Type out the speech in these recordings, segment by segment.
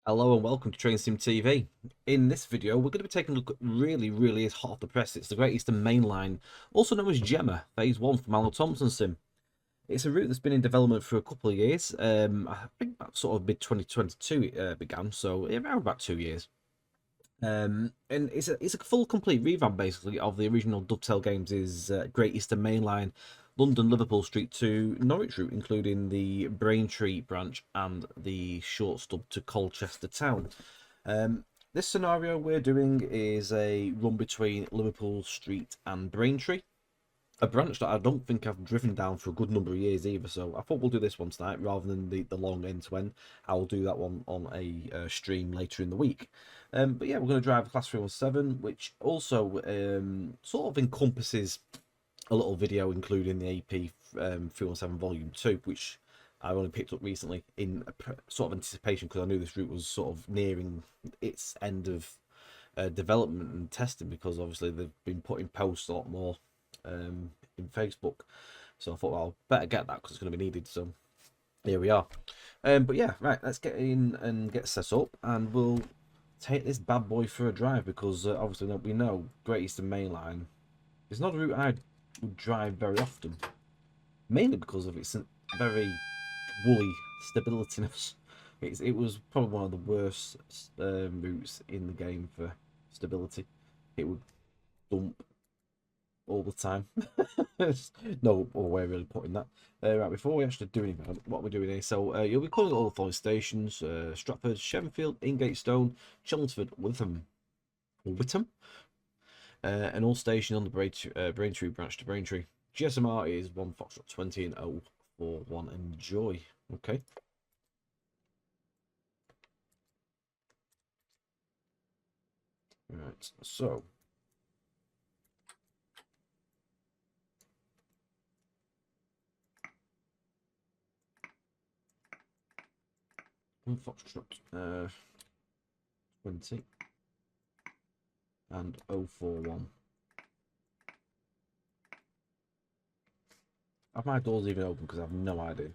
Hello and welcome to Train Sim TV. In this video, we're going to be taking a look at really hot off the press. It's the Great Eastern Main Line, also known as Gemma, Phase 1 from Alan Thomson Sim. It's a route that's been in development for a couple of years. I think that sort of mid-2022 it began, so around about 2 years. And it's a full complete revamp basically of the original Dovetail Games' Great Eastern Main Line, London Liverpool Street to Norwich route, including the Braintree branch and the short stub to Colchester Town. This scenario we're doing is a run between Liverpool Street and Braintree, a branch that I don't think I've driven down for a good number of years either. So I thought we'll do this one tonight rather than the long end to end. I'll do that one on a stream later in the week. But yeah, we're going to drive a Class 317, which also sort of encompasses a little video including the AP 317 Volume 2, which I only picked up recently in sort of anticipation because I knew this route was sort of nearing its end of development and testing, because obviously they've been putting posts a lot more in Facebook. So I thought, well, I'll better get that because it's going to be needed. So here we are. But yeah, right, let's get in and get set up, and we'll take this bad boy for a drive because obviously we know Great Eastern Main Line is not a route I would drive very often, mainly because of its very woolly stabilityness. It was probably one of the worst routes in the game for stability. It would dump all the time. No way of really putting that. Right, before we actually do anything, what we're doing here, so you'll be calling all the following stations: Stratford, Shenfield, Ingatestone, Chelmsford, Witham, and all stations on the Braintree branch to Braintree. GSMR is 1 Foxtrot 20 and 041. Enjoy. Okay. Right, so one Foxtrot 20 and 041. Have my doors even open? Because I have no idea.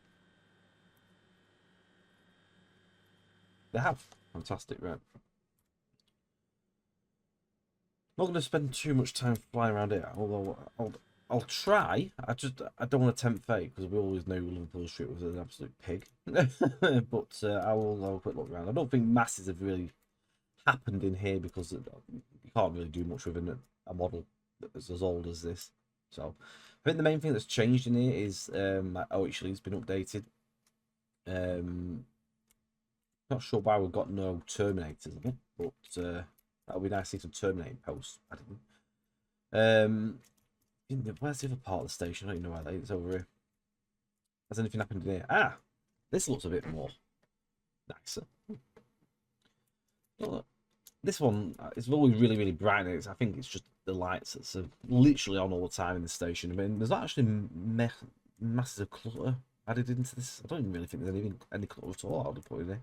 They have. Fantastic, right. Not going to spend too much time flying around it, although I'll try. I don't want to tempt fate because we always knew Liverpool Street was an absolute pig. But I'll have a quick look around. I don't think masses have really happened in here because you can't really do much with a model that's as old as this. So I think the main thing that's changed in here is that actually it's been updated. Not sure why we've got no Terminators in it, but that would be nice to see some terminating posts. I didn't. Where's the other part of the station? I don't even know where that is. It's over here. Has anything happened in here? Ah, this looks a bit more nicer. Well, this one is always really bright. I think it's just the lights that's literally on all the time in the station. I mean, there's not actually masses of clutter added into this. I don't even really think there's any clutter at all. I'll put in there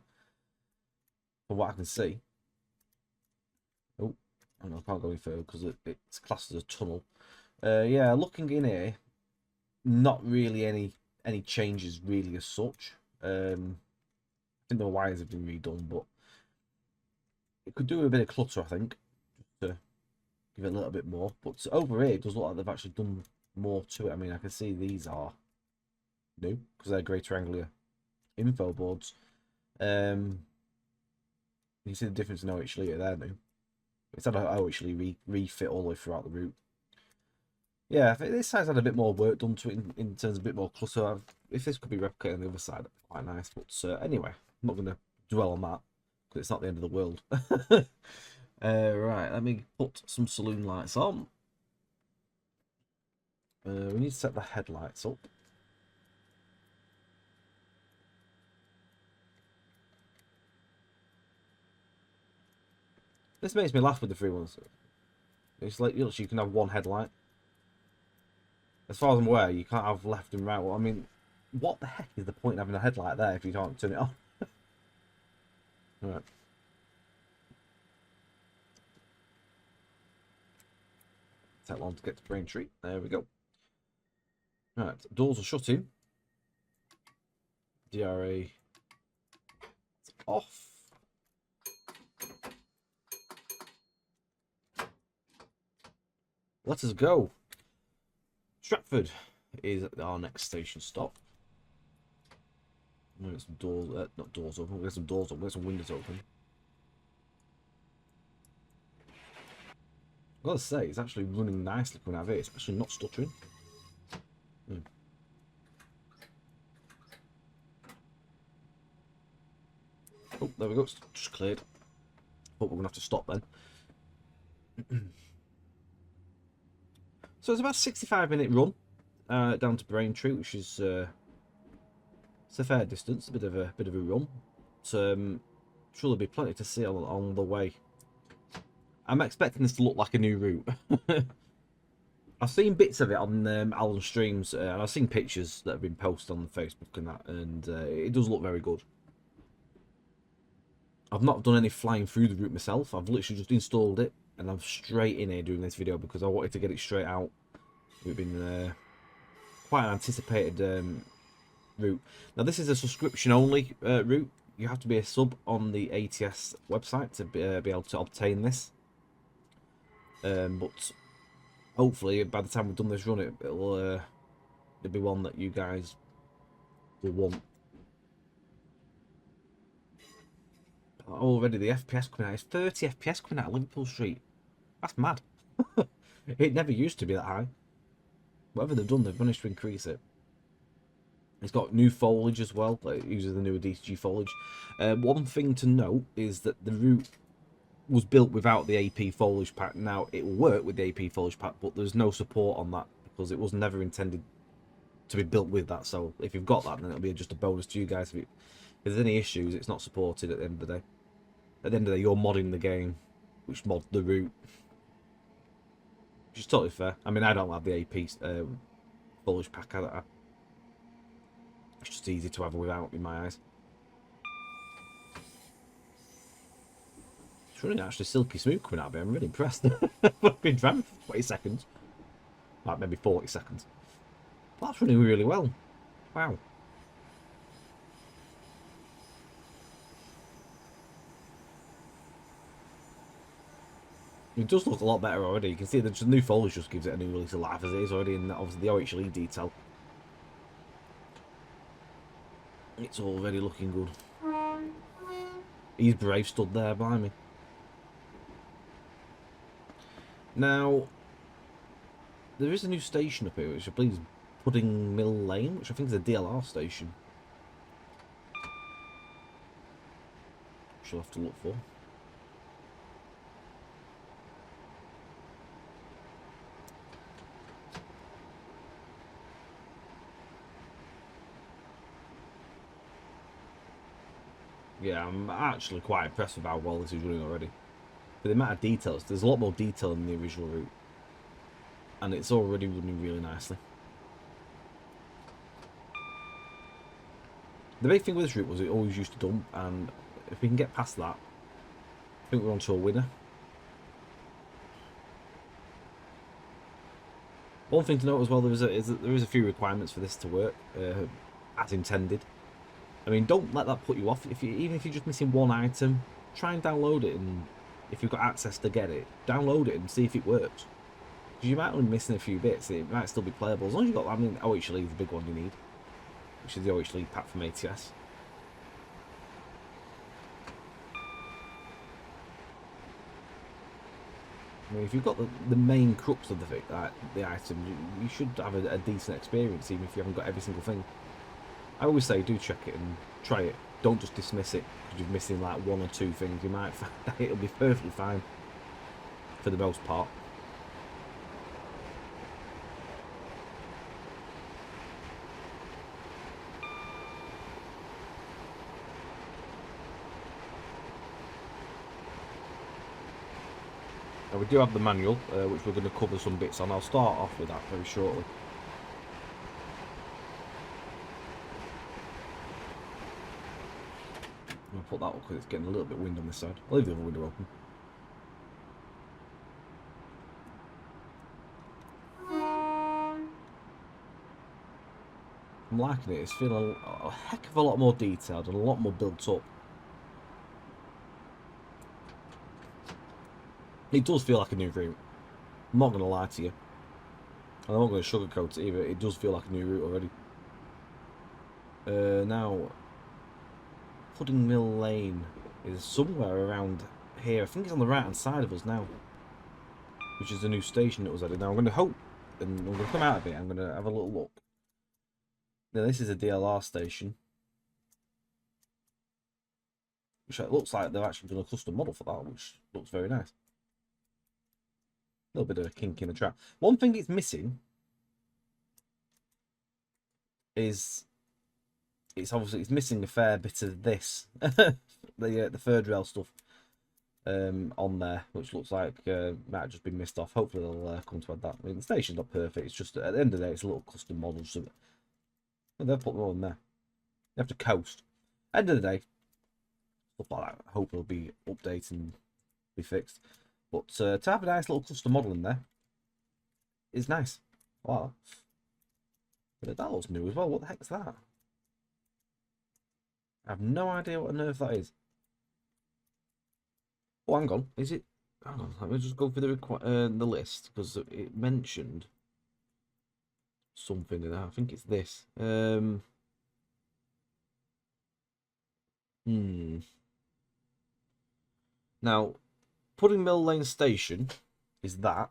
from what I can see. Oh, I can't go any further because it's classed as a tunnel. Yeah, looking in here, not really any changes really as such. I think the wires have been redone, but it could do with a bit of clutter, I think, just to give it a little bit more. But over here, it does look like they've actually done more to it. I mean, I can see these are new because they're grey triangular info boards. You can see the difference in OH there new. It's had a OH refit all the way throughout the route. Yeah, I think this side's had a bit more work done to it in terms of a bit more clutter. If this could be replicated on the other side, that'd be quite nice. But anyway, I'm not going to dwell on that because it's not the end of the world. Right, let me put some saloon lights on. We need to set the headlights up. This makes me laugh with the 317. It's like you can have one headlight. As far as I'm aware, you can't have left and right. Well, I mean, what the heck is the point of having a headlight there if you can't turn it on? Alright. Take long to get to Braintree. There we go. Right, doors are shutting. DRA off. Let us go. Stratford is our next station stop. We'll get some doors, not doors open, we'll get some doors open, we'll get some windows open. I've got to say, it's actually running nicely coming out of here. It's actually not stuttering. Oh, there we go, it's just cleared. But we're going to have to stop then. So it's about a 65-minute run down to Braintree, which is it's a fair distance, a bit of a run. So surely be plenty to see on the way. I'm expecting this to look like a new route. I've seen bits of it on Alan's streams, and I've seen pictures that have been posted on Facebook and that, and it does look very good. I've not done any flying through the route myself. I've literally just installed it, and I'm straight in here doing this video because I wanted to get it straight out. We've been quite an anticipated route. Now this is a subscription only route. You have to be a sub on the ATS website to be able to obtain this. But hopefully by the time we've done this run, it'll be one that you guys will want. Already the FPS coming out is 30 FPS coming out of Liverpool Street. That's mad. It never used to be that high. Whatever they've done, they've managed to increase it. It's got new foliage as well. It uses the newer DCG foliage. One thing to note is that the route was built without the AP foliage pack. Now, it will work with the AP foliage pack, but there's no support on that because it was never intended to be built with that. So if you've got that, then it'll be just a bonus to you guys. If there's any issues, it's not supported at the end of the day. At the end of the day, you're modding the game, which mods the route. Which is totally fair. I mean, I don't have the AP foliage pack. It's just easy to have without, in my eyes. It's running actually silky smooth coming out of it. I'm really impressed. I've been driving for 20 seconds. Like maybe 40 seconds. But that's running really well. Wow. It does look a lot better already. You can see the new foliage just gives it a new release of life as it is already, and obviously the OHLE detail. It's already looking good. He's brave stood there by me. Now, there is a new station up here, which I believe is Pudding Mill Lane, which I think is a DLR station. Which I'll have to look for. Yeah, I'm actually quite impressed with how well this is running already. For the amount of details, there's a lot more detail in the original route. And it's already running really nicely. The big thing with this route was it always used to dump, and if we can get past that, I think we're on to a winner. One thing to note as well, there is a few requirements for this to work, as intended. I mean, don't let that put you off. Even if you're just missing one item, try and download it, and if you've got access to get it, download it and see if it works. Because you might only be missing a few bits, it might still be playable. As long as you've got, I mean, OHLE is the big one you need, which is the OHLE pack from ATS. I mean, if you've got the main crux of the item, you should have a decent experience, even if you haven't got every single thing. I always say, do check it and try it. Don't just dismiss it because you're missing like one or two things. You might find that it'll be perfectly fine for the most part. Now we do have the manual, which we're going to cover some bits on. I'll start off with that very shortly. I'm going to put that up because it's getting a little bit of wind on this side. I'll leave the other window open. I'm liking it. It's feeling a heck of a lot more detailed and a lot more built up. It does feel like a new route. I'm not going to lie to you. I'm not going to sugarcoat it either. It does feel like a new route already. Now, Pudding Mill Lane is somewhere around here. I think it's on the right-hand side of us now, which is the new station that was added. Now, I'm going to hope, and I'm going to come out of it. I'm going to have a little look. Now, this is a DLR station, which it looks like they've actually done a custom model for that, which looks very nice. A little bit of a kink in the trap. One thing it's missing is it's missing a fair bit of this, the third rail stuff on there, which looks like might have just been missed off. Hopefully they'll come to add that. I mean, the station's not perfect. It's just at the end of the day, it's a little custom model. So they'll put them all in there. You have to coast. End of the day, stuff like that. I hope it'll be updated and be fixed. But to have a nice little custom model in there is nice. Wow. But that looks new as well. What the heck's that? I have no idea what on earth that is. Oh, hang on. Is it? Hang on. Let me just go through the list, because it mentioned something in there. I think it's this. Now, Pudding Mill Lane Station is that.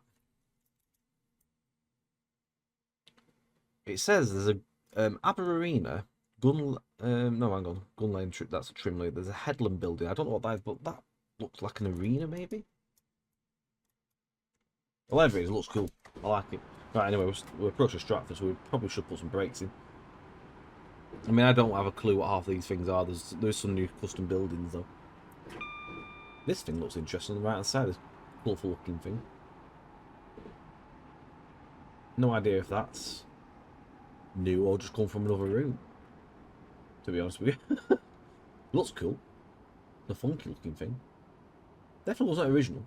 It says there's a Aber Arena, no, hang on, Gun Lane, that's a trim lane. There's a headland building. I don't know what that is, but that looks like an arena, maybe? Whatever it is, it looks cool. I like it. Right, anyway, we're approaching Stratford, so we probably should put some brakes in. I mean, I don't have a clue what half these things are. There's some new custom buildings, though. This thing looks interesting on the right-hand side. This colourful looking thing. No idea if that's new or just come from another room, to be honest with you. Looks cool. The funky looking thing. Definitely wasn't original.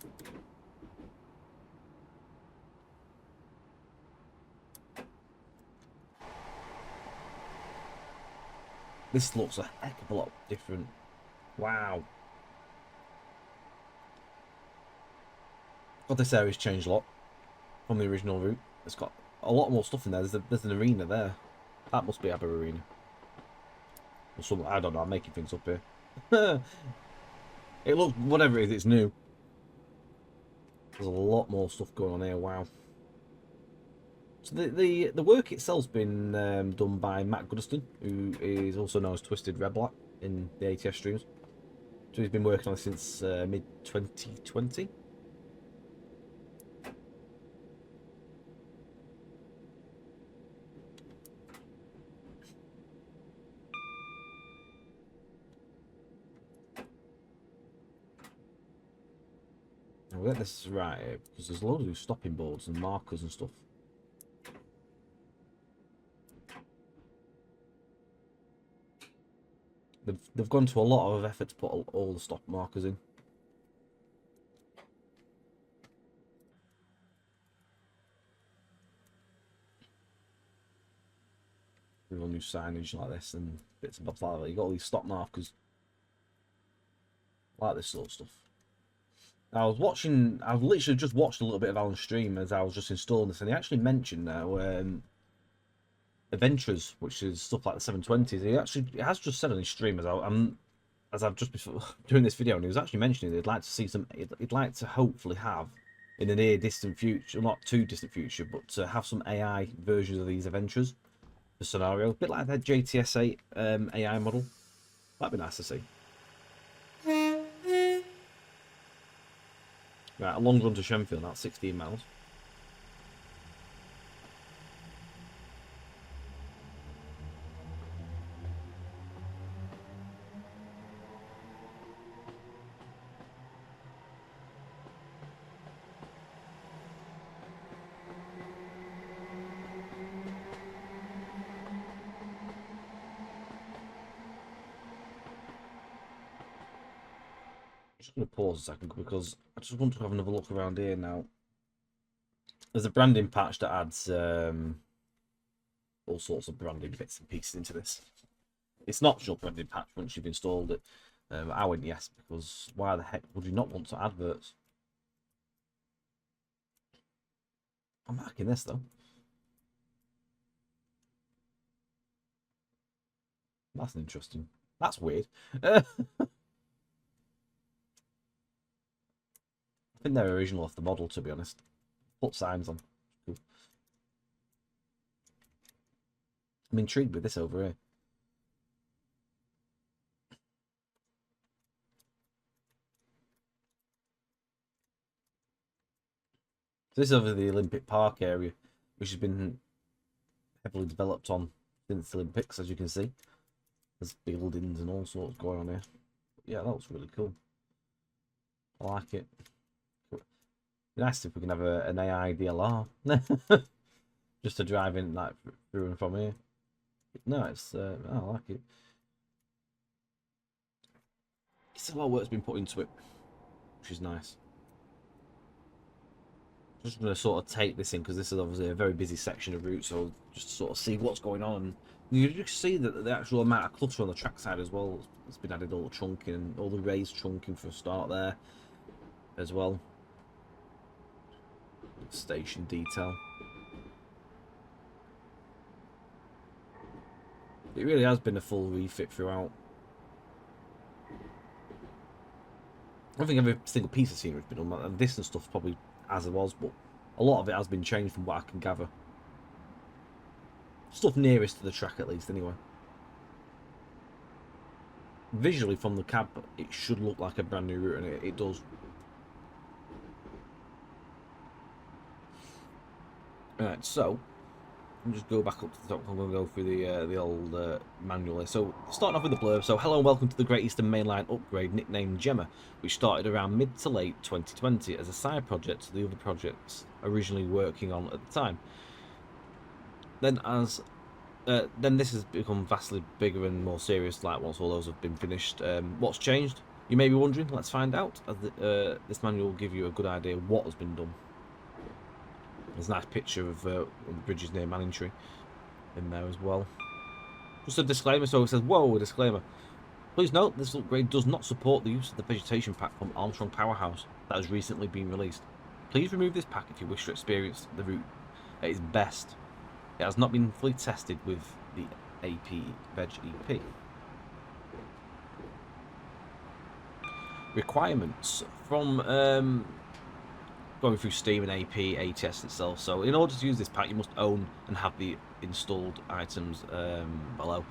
This looks a heck of a lot different. Wow. God, this area's changed a lot from the original route. It's got a lot more stuff in there. There's an arena there. That must be Aber Arena. Or something. I don't know. I'm making things up here. It looks, whatever it is, it's new. There's a lot more stuff going on here. Wow. So the work itself's been done by Matt Goodiston, who is also known as Twisted Red Black in the ATS streams. So he's been working on it since mid 2020. I'll get this right here, because there's loads of stopping boards and markers and stuff. They've gone to a lot of effort to put all the stop markers in. With all new signage like this and bits and bobs like that. You got all these stop markers. Like this sort of stuff. I was literally just watched a little bit of Alan's stream as I was just installing this, and he actually mentioned now Adventures, which is stuff like the 720s. He has just said on his stream as I've just been doing this video, and he was actually mentioning he'd like to see he'd like to hopefully have in the near distant future, not too distant future, but to have some AI versions of these Adventures for scenario, a bit like that JTS8 AI model. That'd be nice to see. Right, a long run to Shenfield, that's 16 miles. Just going to pause a second because I just want to have another look around here now. There's a branding patch that adds all sorts of branding bits and pieces into this. It's not just a branding patch once you've installed it. I went yes, because why the heck would you not want to adverts? I'm marking this though. That's interesting. That's weird. I think they're original off the model, to be honest. Put signs on. Cool. I'm intrigued with this over here. So this is over the Olympic Park area, which has been heavily developed on since the Olympics, as you can see. There's buildings and all sorts going on here. Yeah, that looks really cool. I like it. It'd be nice if we can have an AI DLR. Just to drive in like through and from here. No, it's I like it. It's a lot of work's been put into it, which is nice. Just going to sort of take this in because this is obviously a very busy section of route, so just sort of see what's going on. You just see that the actual amount of clutter on the trackside as well. It's been added, all the trunking, all the raised trunking for a start there as well. Station detail. It really has been a full refit throughout. I don't think every single piece of scenery has been done, and this and stuff probably as it was, but a lot of it has been changed from what I can gather. Stuff nearest to the track, at least, anyway. Visually, from the cab, it should look like a brand new route, and it does. Alright, so I'll just go back up to the top. I'm going to go through the old manual here. So, starting off with the blurb. So, hello and welcome to the Great Eastern Mainline upgrade, nicknamed Gemma, which started around mid to late 2020 as a side project to the other projects originally working on at the time. Then this has become vastly bigger and more serious, like once all those have been finished. What's changed? You may be wondering. Let's find out. As this manual will give you a good idea of what has been done. There's a nice picture of the bridges near Manningtree in there as well. Just a disclaimer, so it says, whoa, a disclaimer. Please note, this upgrade does not support the use of the vegetation pack from Armstrong Powerhouse that has recently been released. Please remove this pack if you wish to experience the route at its best. It has not been fully tested with the AP Veg EP. Requirements from going through Steam and AP ATS itself. So in order to use this pack, you must own and have the installed items below.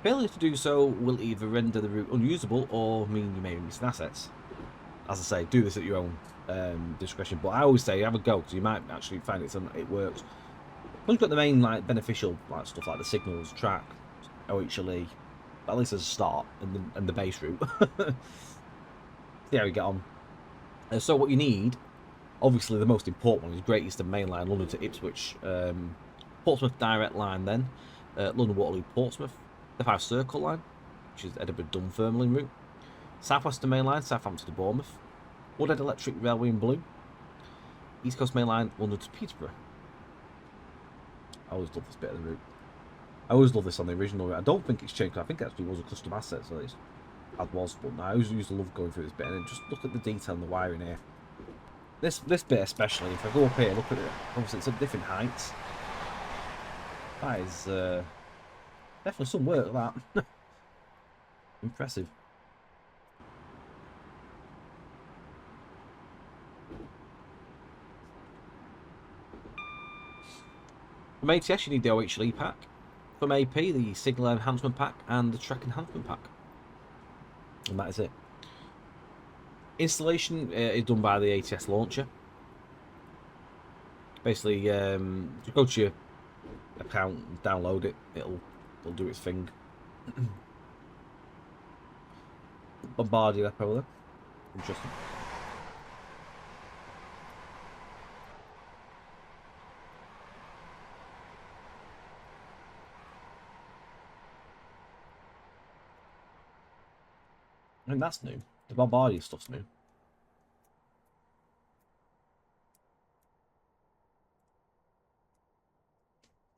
Failure to do so will either render the route unusable or mean you may be missing assets. As I say, do this at your own discretion. But I always say have a go because you might actually find it works. Once you've got the main like beneficial like stuff like the signals, track, OHLE, at least as a start, and the base route. See how we get on. So what you need, obviously the most important one is Great Eastern Mainline, London to Ipswich, Portsmouth direct line, then London Waterloo Portsmouth, the 5 Circle line, which is Edinburgh Dunfermline route, South Western Mainline, Southampton to Bournemouth, Woodhead Electric Railway in blue, East Coast Mainline, London to Peterborough. I always love this bit of the route. I always love this on the original route. I don't think it's changed. I think it actually was a custom asset, so it's as was. But I always used to love going through this bit and just look at the detail and the wiring here. This bit especially. If I go up here, look at it. Obviously, it's at different heights. That is definitely some work. That impressive. From ATS, you need the OHLE pack. From AP, the Signal Enhancement pack and the Track Enhancement pack. And that is it. Installation is done by the ATS launcher. Basically, you go to your account, download it, it'll do its thing. Bombardier depot there. Interesting. I think that's new. The Bombardier stuff's new.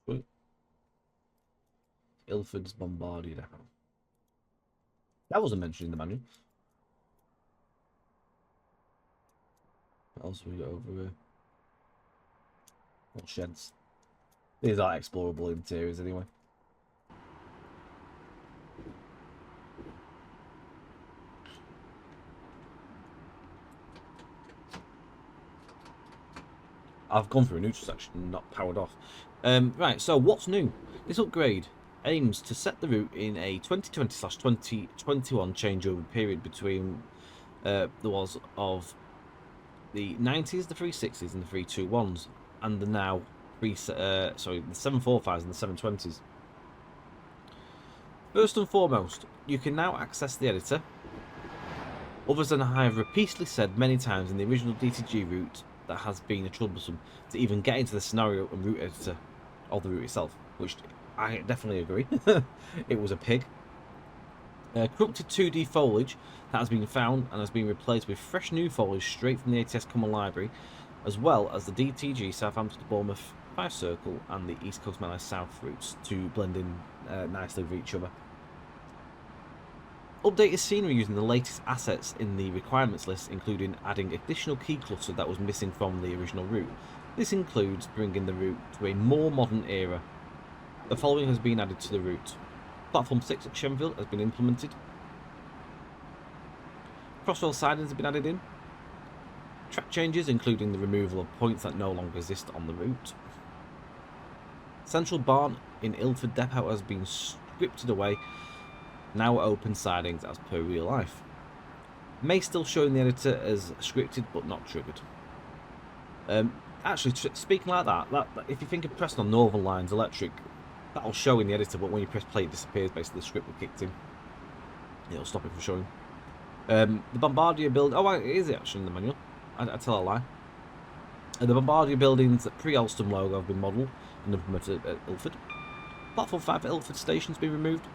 Sweet. Ilford's Bombardier depot. That wasn't mentioned in the manual. What else have we got over here? Or sheds. These are explorable interiors anyway. I've gone through a neutral section, not powered off. Right, so what's new? This upgrade aims to set the route in a 2020/2021 changeover period between the was of the 90s, the 360s, and the 321s, and the now the 745s and the 720s. First and foremost, you can now access the editor. Others than I have repeatedly said many times in the original DTG route that has been troublesome to even get into the scenario and route editor of the route itself, which I definitely agree. It was a pig. Corrupted 2D foliage that has been found and has been replaced with fresh new foliage straight from the ATS Common Library, as well as the DTG Southampton to Bournemouth 5 Circle and the East Coast Manor South routes to blend in nicely with each other. Updated scenery using the latest assets in the requirements list, including adding additional key cluster that was missing from the original route. This includes bringing the route to a more modern era. The following has been added to the route. Platform 6 at Shenfield has been implemented. Crossrail sidings have been added in. Track changes, including the removal of points that no longer exist on the route. Central Barn in Ilford Depot has been scripted away. Now open sidings as per real life. May still show in the editor as scripted but not triggered. Actually, speaking like that, if you think of pressing on Northern Lines Electric, that'll show in the editor, but when you press play it disappears. Basically the script will kicked in. It'll stop it from showing. The Bombardier build... Oh, is it actually in the manual? I tell a lie. The Bombardier buildings pre-Alstom logo have been modelled and implemented at Ilford. Platform 5 at Ilford Station has been removed.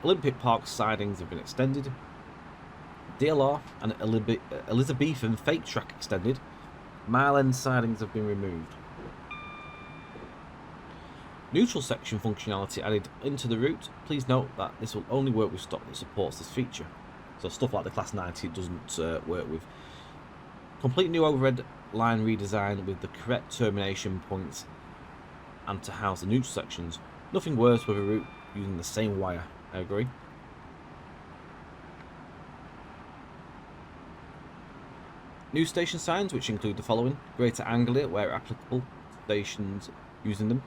Olympic Park sidings have been extended. DLR and Elizabethan fake track extended. Mile end sidings have been removed. Neutral section functionality added into the route. Please note that this will only work with stock that supports this feature. So stuff like the Class 90 doesn't work with. Complete new overhead line redesign with the correct termination points and to house the neutral sections. Nothing worse with a route using the same wire. I agree. New station signs, which include the following: Greater Anglia, where applicable, stations using them.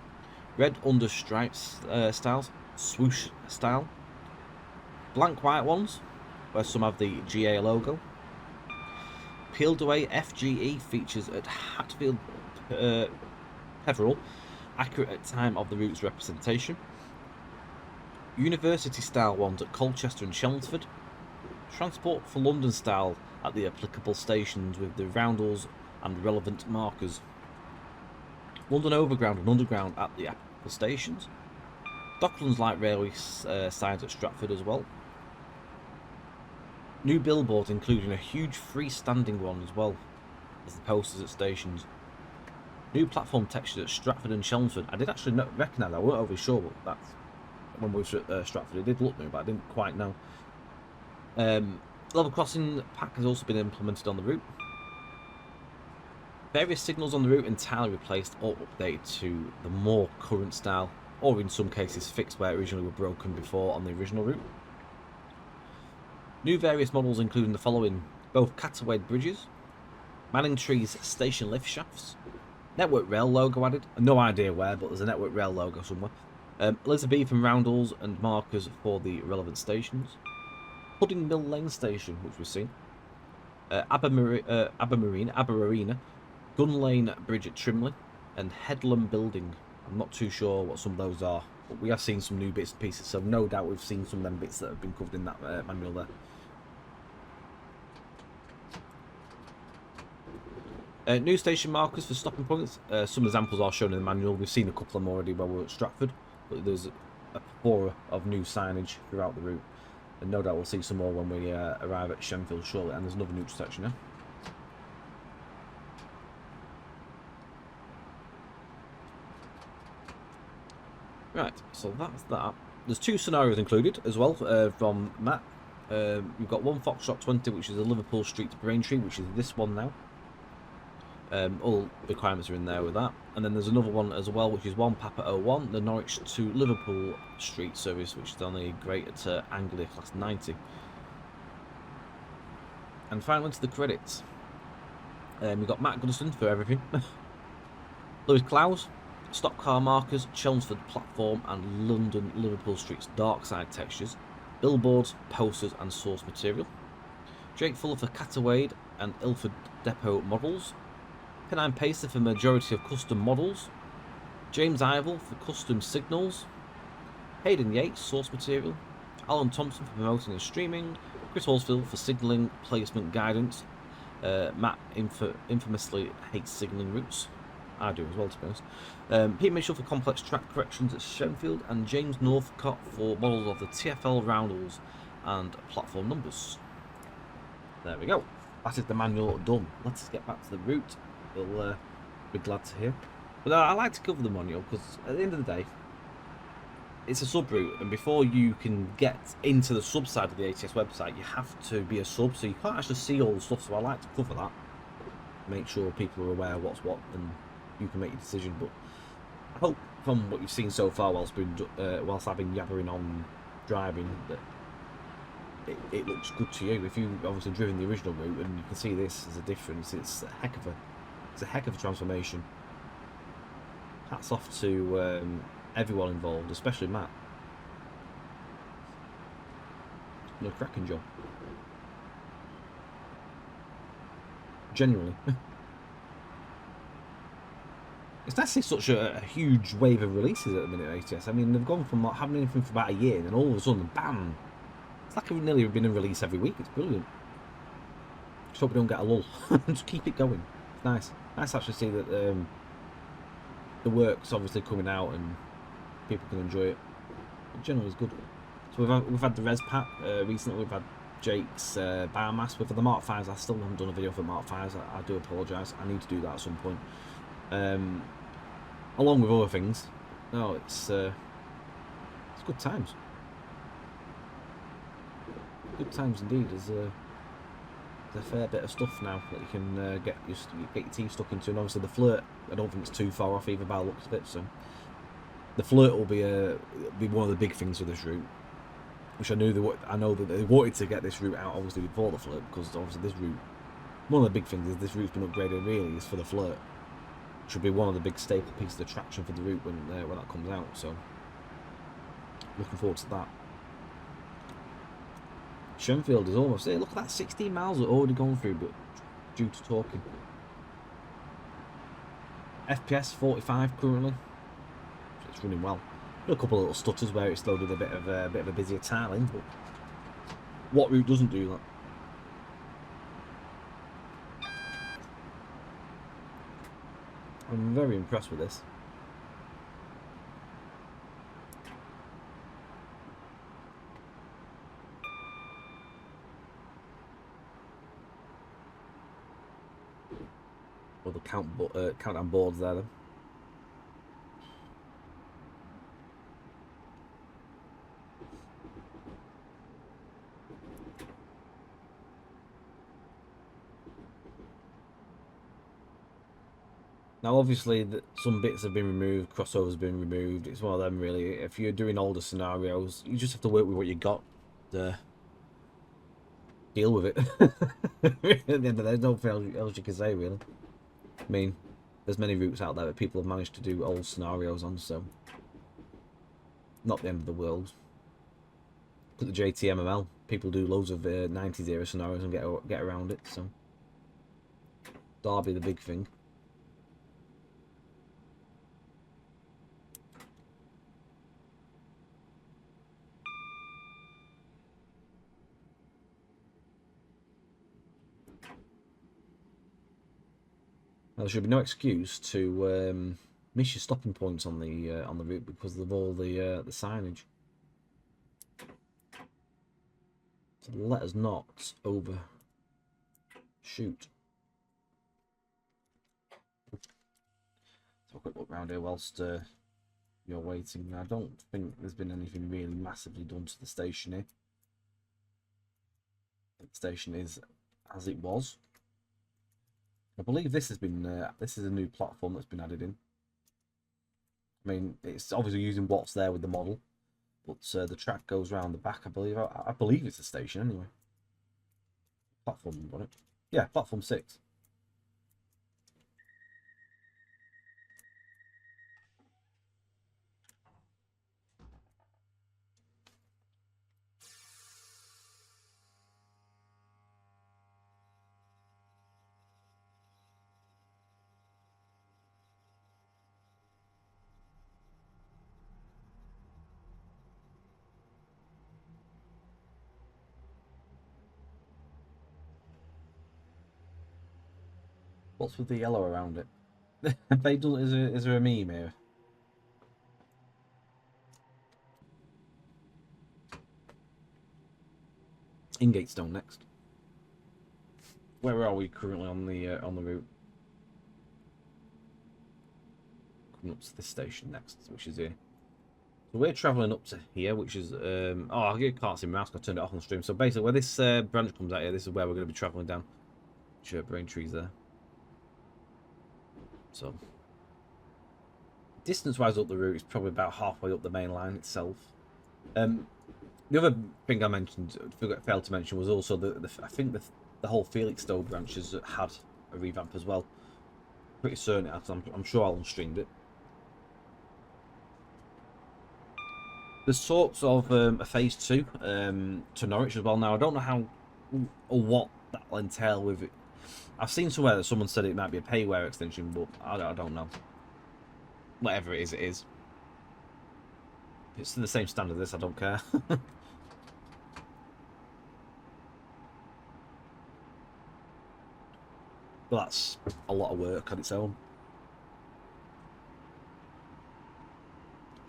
Red under stripes styles, swoosh style. Blank white ones, where some have the GA logo. Peeled away FGE features at Hatfield Peveril, accurate at time of the route's representation. University style ones at Colchester and Chelmsford. Transport for London style at the applicable stations with the roundels and relevant markers. London Overground and Underground at the applicable stations. Docklands Light Railway signs at Stratford as well. New billboards, including a huge freestanding one as well as the posters at stations. New platform textures at Stratford and Chelmsford. I did actually recognise that. I weren't overly sure, but that's when we were at Stratford. It did look new, but I didn't quite know. Level crossing pack has also been implemented on the route. Various signals on the route entirely replaced or updated to the more current style, or in some cases fixed where originally were broken before on the original route. New various models including the following: both Cataway bridges, Manningtree's station lift shafts, Network Rail logo added, no idea where, but there's a Network Rail logo somewhere. Elizabethan roundels and markers for the relevant stations. Pudding Mill Lane Station, which we've seen. Abermarina, Gun Lane Bridge at Trimley, and Headlam Building. I'm not too sure what some of those are, but we have seen some new bits and pieces, so no doubt we've seen some of them bits that have been covered in that manual there. New station markers for stopping points. Some examples are shown in the manual. We've seen a couple of them already while we were at Stratford, but there's a plethora of new signage throughout the route. And no doubt we'll see some more when we arrive at Shenfield shortly. And there's another neutral section now. Right, so that's that. There's two scenarios included as well from Matt. We've got one Foxtrot 20, which is a Liverpool Street to Braintree, which is this one now. All requirements are in there with that. And then there's another one as well, which is 1 Papa 01, the Norwich to Liverpool Street service, which is on the Greater Anglia Class 90. And finally to the credits. We've got Matt Goodison for everything. Lewis Clowes, stock car markers, Chelmsford platform and London Liverpool Street's dark side textures, billboards, posters and source material. Jake Fuller for Catawade and Ilford Depot models. Pennine Pacer for majority of custom models. James Ivel for custom signals. Hayden Yates, source material. Alan Thomson for promoting and streaming. Chris Horsfield for signalling placement guidance. Matt infamously hates signalling routes. I do as well, to be honest. Pete Mitchell for complex track corrections at Shenfield. And James Northcott for models of the TFL roundels and platform numbers. There we go. That is the manual done. Let's get back to the route. We'll be glad to hear. But I like to cover the manual because at the end of the day, it's a sub route, and before you can get into the sub side of the ATS website, you have to be a sub, so you can't actually see all the stuff. So I like to cover that, make sure people are aware of what's what, and you can make your decision. But I hope from what you've seen so far, whilst I've been yabbering on driving, that it looks good to you. If you've obviously driven the original route and you can see this as a difference, it's a heck of a transformation. Hats off to everyone involved, especially Matt. Done a cracking job. Genuinely. It's nice to see such a huge wave of releases at the minute, ATS. I mean, they've gone from not having anything for about a year, and then all of a sudden, bam! It's like it's nearly been a release every week. It's brilliant. Just hope we don't get a lull. Just keep it going. It's nice. Nice to actually see that the work's obviously coming out and people can enjoy it. It generally is good. So we've had the Res Pack recently. We've had Jake's biomass. We've had the Mark 5s. I still haven't done a video for Mark 5s. I do apologise. I need to do that at some point. Along with other things. No, it's good times. Good times indeed. There's a fair bit of stuff now that you can get your teeth stuck into, and obviously the flirt, I don't think it's too far off either by the looks of it. So the flirt will be one of the big things for this route, which I know that they wanted to get this route out obviously before the flirt, because obviously this route, one of the big things is this route's been upgraded really is for the flirt. It should be one of the big staple pieces of attraction for the route when that comes out. So looking forward to that. Shenfield is almost there. Look at that, 16 miles are already gone through, but due to talking. FPS 45 currently. It's running well. Got a couple of little stutters where it's still did a bit of a busier tiling, but what route doesn't do that? I'm very impressed with this. Or the countdown boards there then. Now obviously some bits have been removed, crossovers have been removed. It's one of them really. If you're doing older scenarios, you just have to work with what you got. Deal with it. At the end of the day, there's nothing else you can say really. I mean, there's many routes out there that people have managed to do old scenarios on, so not the end of the world. Look at the JTMML. People do loads of 90s era scenarios and get around it. So Derby, the big thing. There should be no excuse to miss your stopping points on the route because of all the signage. So let us not overshoot. So a quick look around here whilst you're waiting. I don't think there's been anything really massively done to the station here. The station is as it was. I believe this has been this is a new platform that's been added in. I mean, it's obviously using what's there with the model, but the track goes around the back. I believe. I believe it's a station anyway. Platform on it. Yeah, platform 6. What's with the yellow around it? They don't. Is there a meme here? Ingatestone next. Where are we currently on the route? Coming up to this station next, which is here. So we're travelling up to here, which is oh, I can't see my mouse. I turned it off on the stream. So basically, where this branch comes out here, this is where we're going to be travelling down. Sure, brain trees there. So distance-wise up the route is probably about halfway up the main line itself. The other thing I mentioned, failed to mention, was also I think the whole Felixstowe branch has had a revamp as well. Pretty certain it has. I'm sure Alan streamed it. There's talks of a phase 2 to Norwich as well. Now I don't know how or what that'll entail with it. I've seen somewhere that someone said it might be a payware extension, but I don't know. Whatever it is, it is. If it's to the same standard as this, I don't care. But that's a lot of work on its own.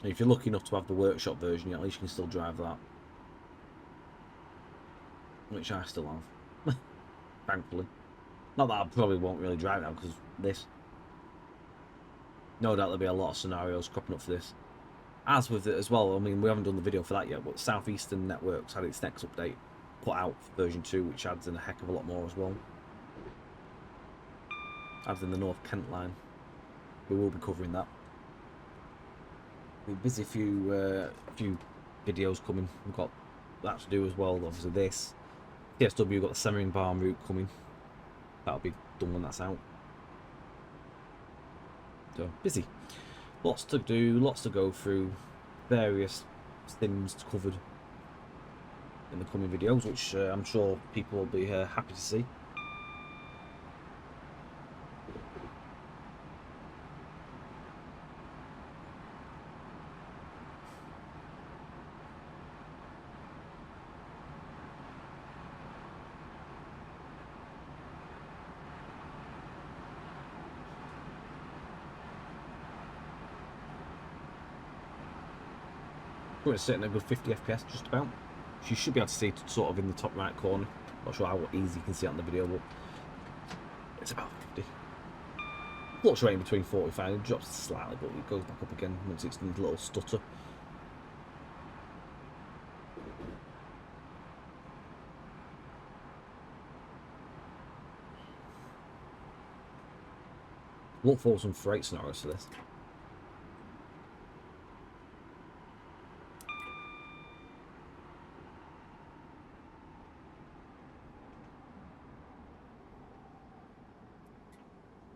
And if you're lucky enough to have the workshop version, at least you can still drive that. Which I still have. Thankfully. Not that I probably won't really drive now, because this. No doubt there'll be a lot of scenarios cropping up for this. As with it as well, I mean, we haven't done the video for that yet, but Southeastern Networks had its next update put out for version 2, which adds in a heck of a lot more as well. Adds in the North Kent line. We will be covering that. We're busy few videos coming. We've got that to do as well. Obviously this. TSW, we've got the Semmering Barn route coming. That'll be done when that's out. So busy. Lots to do, lots to go through, various things covered in the coming videos, which I'm sure people will be happy to see. We're sitting at a good 50 FPS just about. You should be able to see it sort of in the top right corner. Not sure how easy you can see it on the video, but it's about 50. Fluctuating between 45, it drops slightly, but it goes back up again once it's done a little stutter. Look for some freight scenarios for this.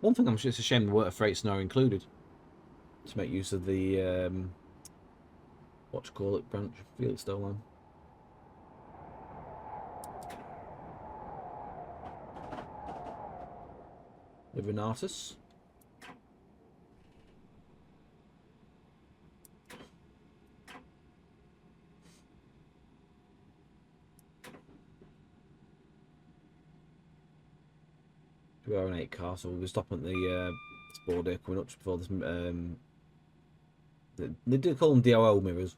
One thing I'm sure it's a shame there weren't a freight scenario included to make use of the what do you call it, branch Felixstowe line. The Renatus. We are an 8 car, so we'll be stopping at the board here coming up just before this. They do call them DOO mirrors.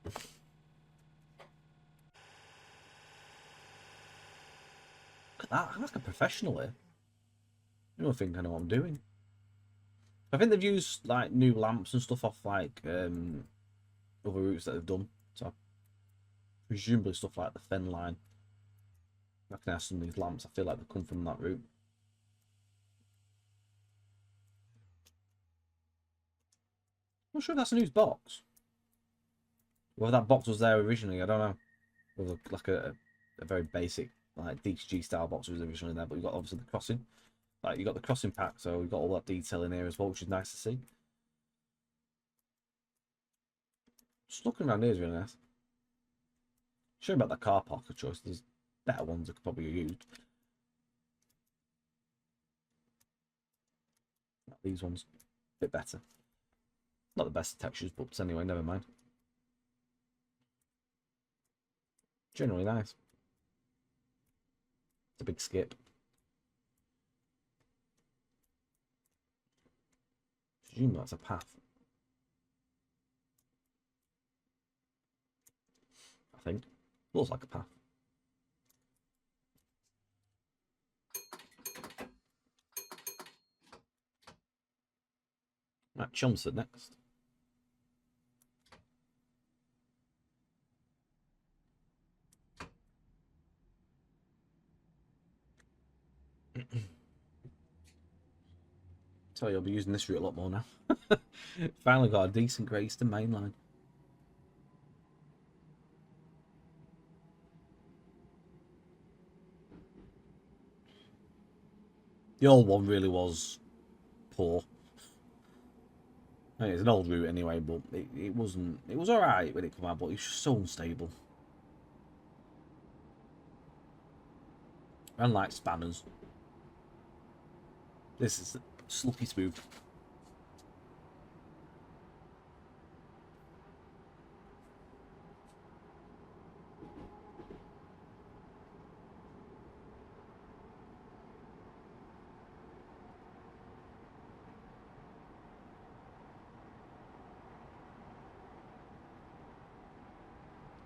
Look at that! I'm like a professional here. I don't think I know what I'm doing. I think they've used like new lamps and stuff off like other routes that they've done. So presumably stuff like the Fen line. Recognize some of these lamps. I feel like they come from that route. I'm not sure if that's a news box. Whether that box was there originally, I don't know. Whether like a very basic like DTG style box was originally there, but you've got obviously the crossing. Like you got the crossing pack, so we've got all that detail in here as well, which is nice to see. Just looking around here is really nice. Sure about that car park of choice. There's better ones that could probably be used. These ones, a bit better. Not the best textures, but anyway, never mind. Generally nice. It's a big skip. I presume that's a path. I think. Looks like a path. Right, Chelmsford next. Tell you, I'll be using this route a lot more now. Finally got a decent Great Eastern main line. The old one really was poor. I mean, it's an old route anyway, but it wasn't. It was alright when it came out, but it's just so unstable. And like spanners. This is slucky smooth.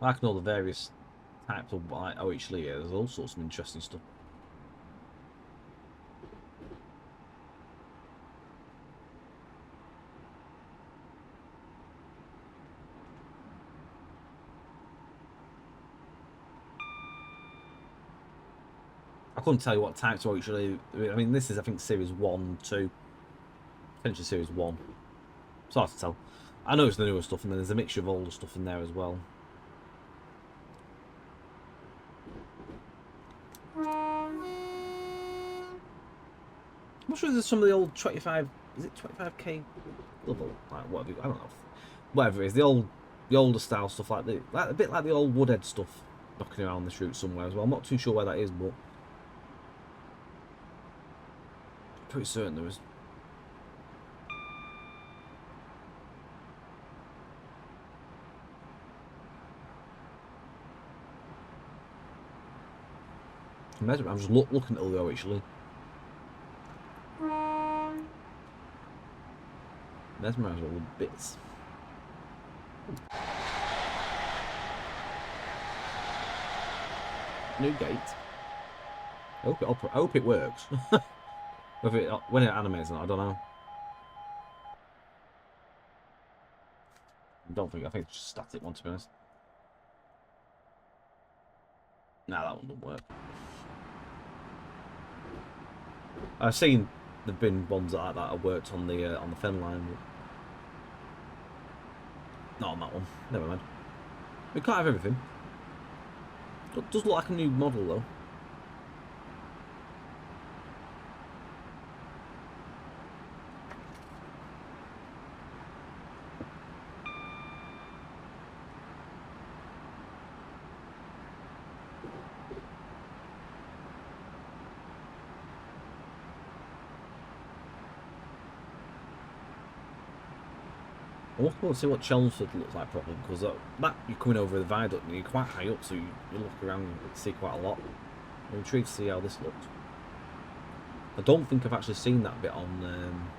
Like all the various types of like OHL here, there's all sorts of interesting stuff. I couldn't tell you what types of OHL. I mean, this is I think Series 1, 2, potentially Series 1. It's hard to tell. I know it's the newer stuff, and then there's a mixture of older stuff in there as well. I'm not sure there's some of the old 25. Is it 25k level? Like whatever. I don't know. Whatever it is, the older style stuff like a bit like the old Woodhead stuff knocking around this route somewhere as well. I'm not too sure where that is, but I'm pretty certain there is. I'm just looking at all the OHL. Mesmerise all the bits. New gate. I hope it works. When it animates or not, I don't know. I think it's just a static one, to be honest. Nah, that one doesn't work. I've seen there've been ones like that have worked on the Fen line. But not on that one. Never mind. We can't have everything. It does look like a new model though. We'll see what Chelmsford looks like properly, because that you're coming over the viaduct and you're quite high up, so you look around and see quite a lot. I'm intrigued to see how this looks. I don't think I've actually seen that bit on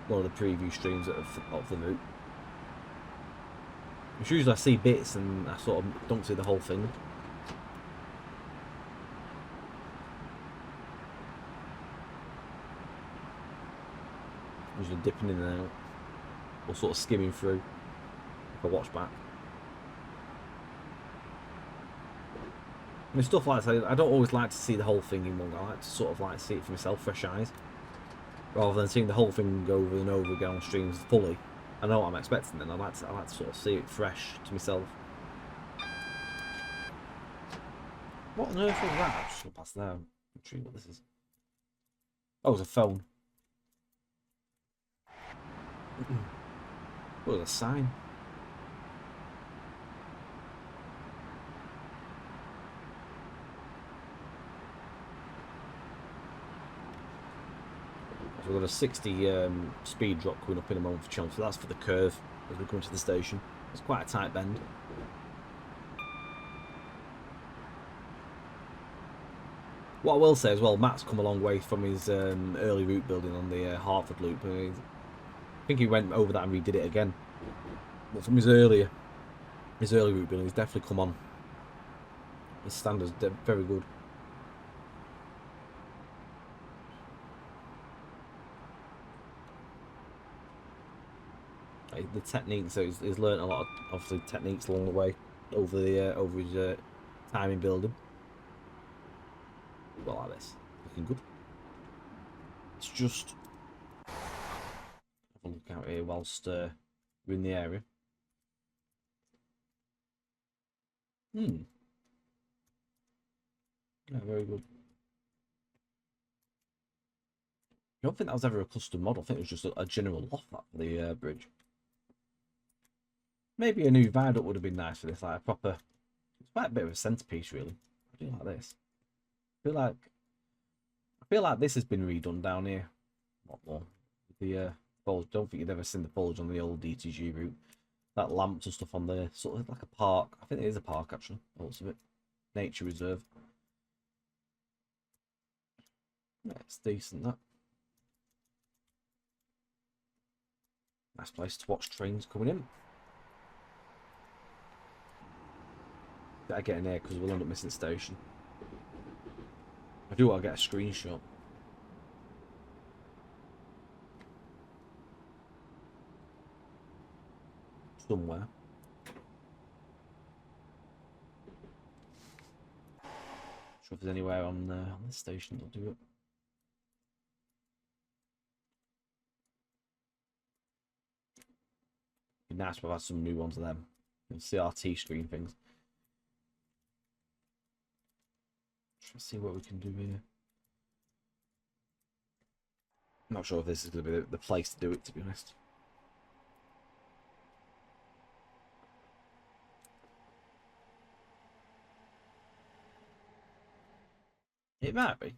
one of the preview streams of the route. It's usually I see bits and I sort of don't see the whole thing. Usually dipping in and out, or sort of skimming through if I watch back. mean, stuff like that, I don't always like to see the whole thing in one go. I like to sort of like see it for myself, fresh eyes, rather than seeing the whole thing over and over again on streams fully. I know what I'm expecting, then I like to sort of see it fresh to myself. What on earth was that? I'll just go past there. I'm intrigued what this is. Oh, it's a phone. What a sign. So we've got a 60 speed drop coming up in a moment for Chelmsford. So that's for the curve as we come to the station. It's quite a tight bend. What I will say as well, Matt's come a long way from his early route building on the Hartford loop. I think he went over that and redid it again. But from his early route building, he's definitely come on. His standards are very good. The techniques, so he's learned a lot of obviously techniques along the way over his time in building. Well, like this, looking good. Let's just have a look out here whilst we're in the area. Yeah, very good. I don't think that was ever a custom model. I think it was just a general loft that for the bridge. Maybe a new viaduct would have been nice for this, like a proper. It's quite a bit of a centerpiece, really. I do like this. I feel like this has been redone down here. A lot more. The foliage. Don't think you'd ever seen the foliage on the old DTG route. That lamps and stuff on there, sort of like a park. I think it is a park actually. Lots of it. Nature reserve. Yeah, it's decent that. Nice place to watch trains coming in. Better get in there because we'll end up missing the station. I do want to get a screenshot. Somewhere. Not sure if there's anywhere on this station that'll do it. It'd be nice to have some new ones of them. And CRT screen things. Let's see what we can do here. I'm not sure if this is going to be the place to do it, to be honest. It might be.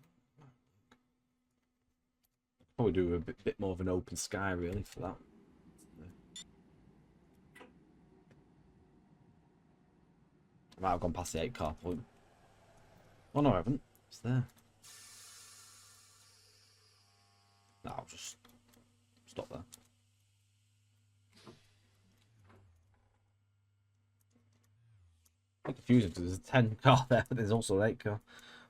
Probably do a bit more of an open sky, really, for that. I might have gone past the 8-car point. Oh, no, I haven't. It's there. No, I'll just stop there. I'm confusing because there's a 10-car there, but there's also an 8-car.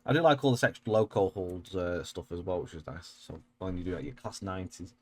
I do like all this extra local holds stuff as well, which is nice. So when you do that, your class 90s.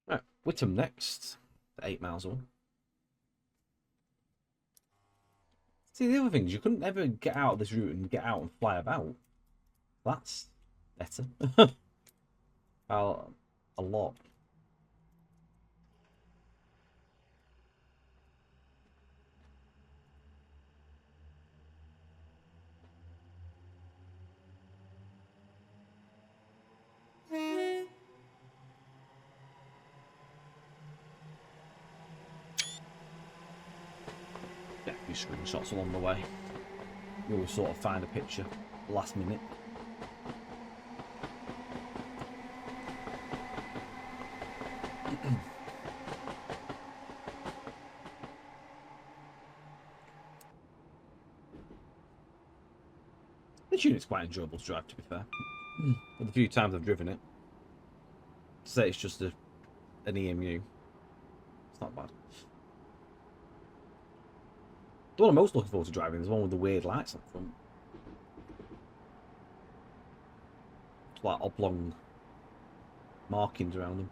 Right, Whittam next. 8 miles away. See, the other thing is you couldn't ever get out of this route and get out and fly about. That's better. A lot. Yeah, a few screenshots along the way. You always sort of find a picture last minute. This unit's quite enjoyable to drive, to be fair. But the few times I've driven it, to say it's just an EMU, it's not bad. The one I'm most looking forward to driving is the one with the weird lights on the front. It's like oblong markings around them.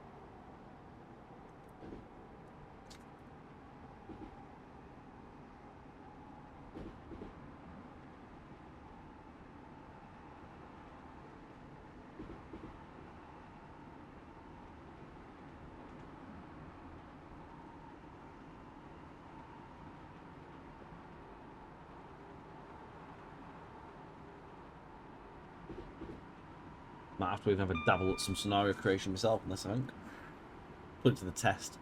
Might have to even have a dabble at some scenario creation myself on this, I think. Put it to the test.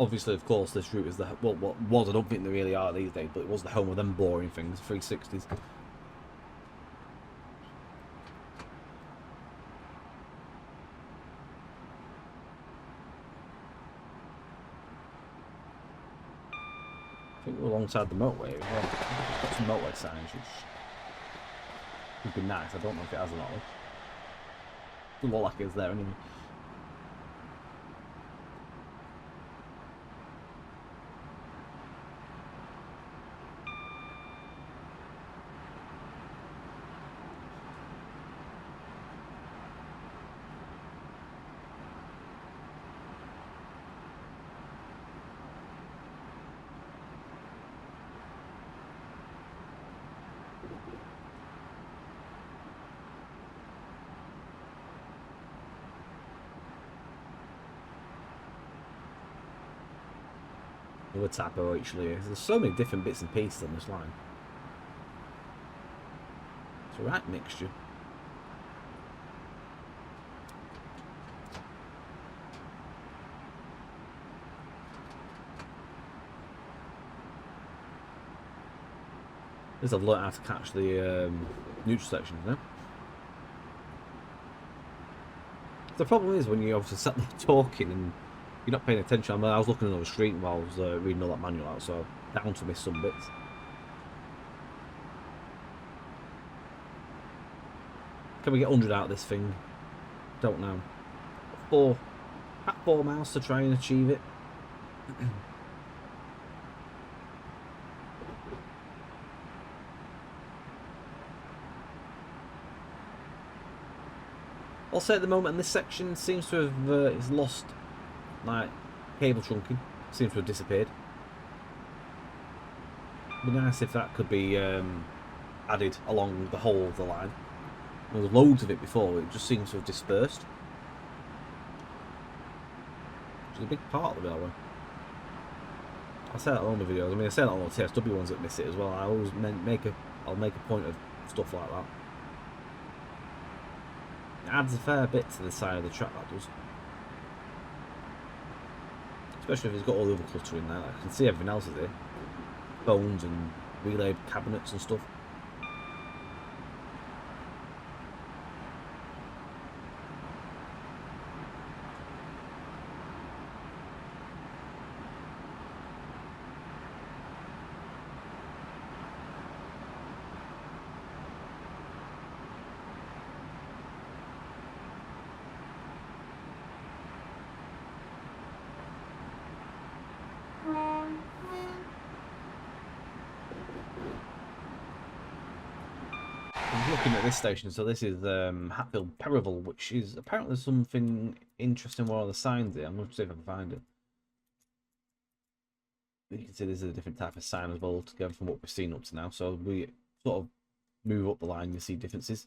Obviously, of course, this route is the well, what was, I don't think they really are these days, but it was the home of them boring things, 360s. I think we're alongside the motorway as well. It's got some motorway signs, which would be nice. I don't know if it has or not. It doesn't look like it's there anyway. Another tapo actually is. There's so many different bits and pieces on this line. It's a right mixture. I've learnt how to catch the neutral sections now. The problem is when you obviously sat there talking and you're not paying attention. I mean, I was looking at the street while I was reading all that manual out, so down to miss some bits. Can we get 100 out of this thing? Don't know. About 4 miles to try and achieve it. I'll say at the moment, this section seems to have it's lost, like, cable trunking. Seems to have disappeared. It'd be nice if that could be added along the whole of the line. There was loads of it before, it just seems to have dispersed. Which is a big part of the railway. I say that on the videos. I mean, I say that on all the TSW ones that miss it as well. I always I'll make a point of stuff like that. It adds a fair bit to the side of the track, that does. Especially if it's got all the other clutter in there. I can see everything else is here. Bones and relay cabinets and stuff. Looking at this station, so this is Hatfield Percival, which is apparently something interesting. One of the signs here. I'm going to see if I can find it. You can see this is a different type of sign as well altogether from what we've seen up to now. So we sort of move up the line, you see differences.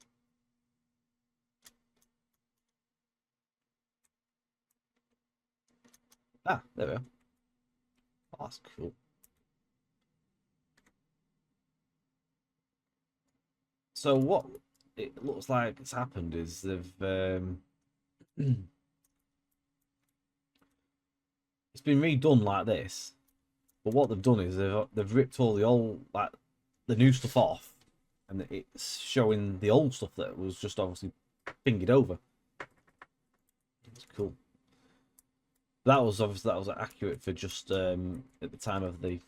Ah, there we are. Oh, that's cool. So what it looks like it's happened is it's been redone like this, but what they've done is they've ripped all the old, like, the new stuff off, and it's showing the old stuff that was just obviously fingered over. It's cool. That was accurate for just at the time of the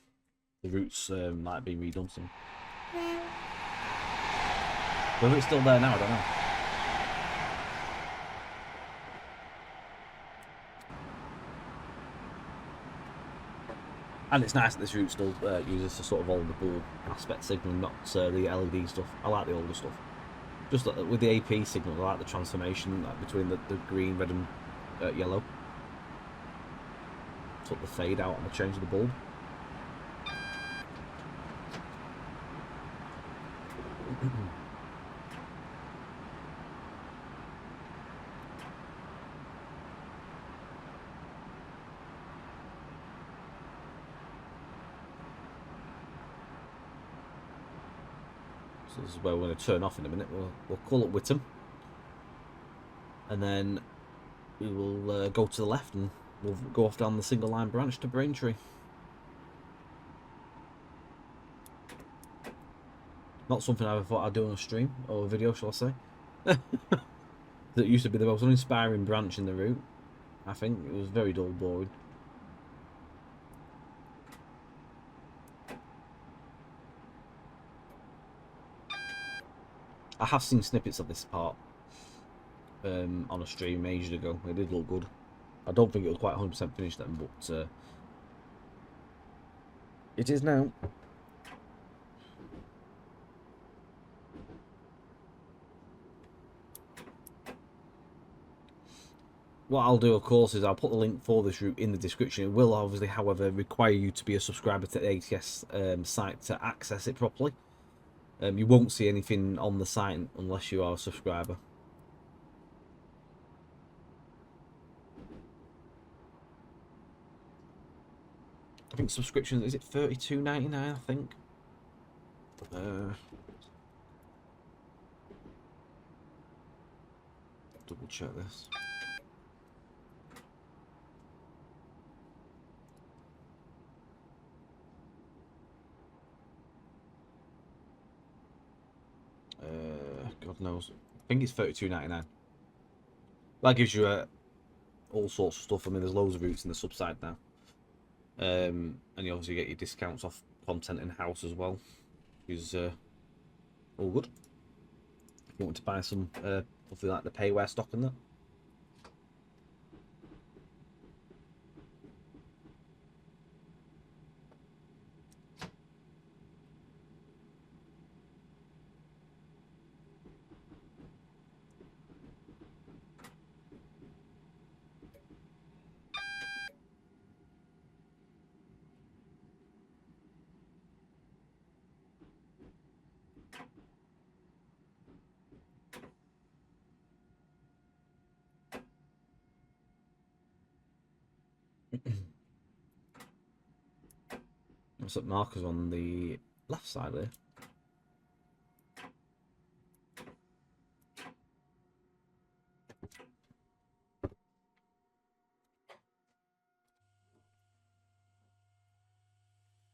routes like being redone. So whether it's still there now, I don't know. And it's nice that this route still uses the sort of old bulb aspect signal, not the LED stuff. I like the older stuff. Just with the AP signal, I like the transformation between the green, red, and yellow. Took the fade out on the change of the bulb. So this is where we're going to turn off in a minute. We'll call up Whittam, and then we will go to the left and we'll go off down the single line branch to Braintree. Not something I ever thought I'd do on a stream or a video, shall I say. That used to be the most uninspiring branch in the route. I think it was very dull, boring. I have seen snippets of this part on a stream ages ago. It did look good. I don't think it was quite 100% finished then, but it is now. What I'll do, of course, is I'll put the link for this route in the description. It will obviously, however, require you to be a subscriber to the ATS site to access it properly. You won't see anything on the site unless you are a subscriber. I think subscription, is it $32.99, I think? Double check this. God knows. I think it's $32.99. That gives you all sorts of stuff. I mean, there's loads of routes in the subside now. And you obviously get your discounts off content in-house as well. Is all good. If you want to buy some hopefully like the payware stock and that. What's up, markers on the left side there?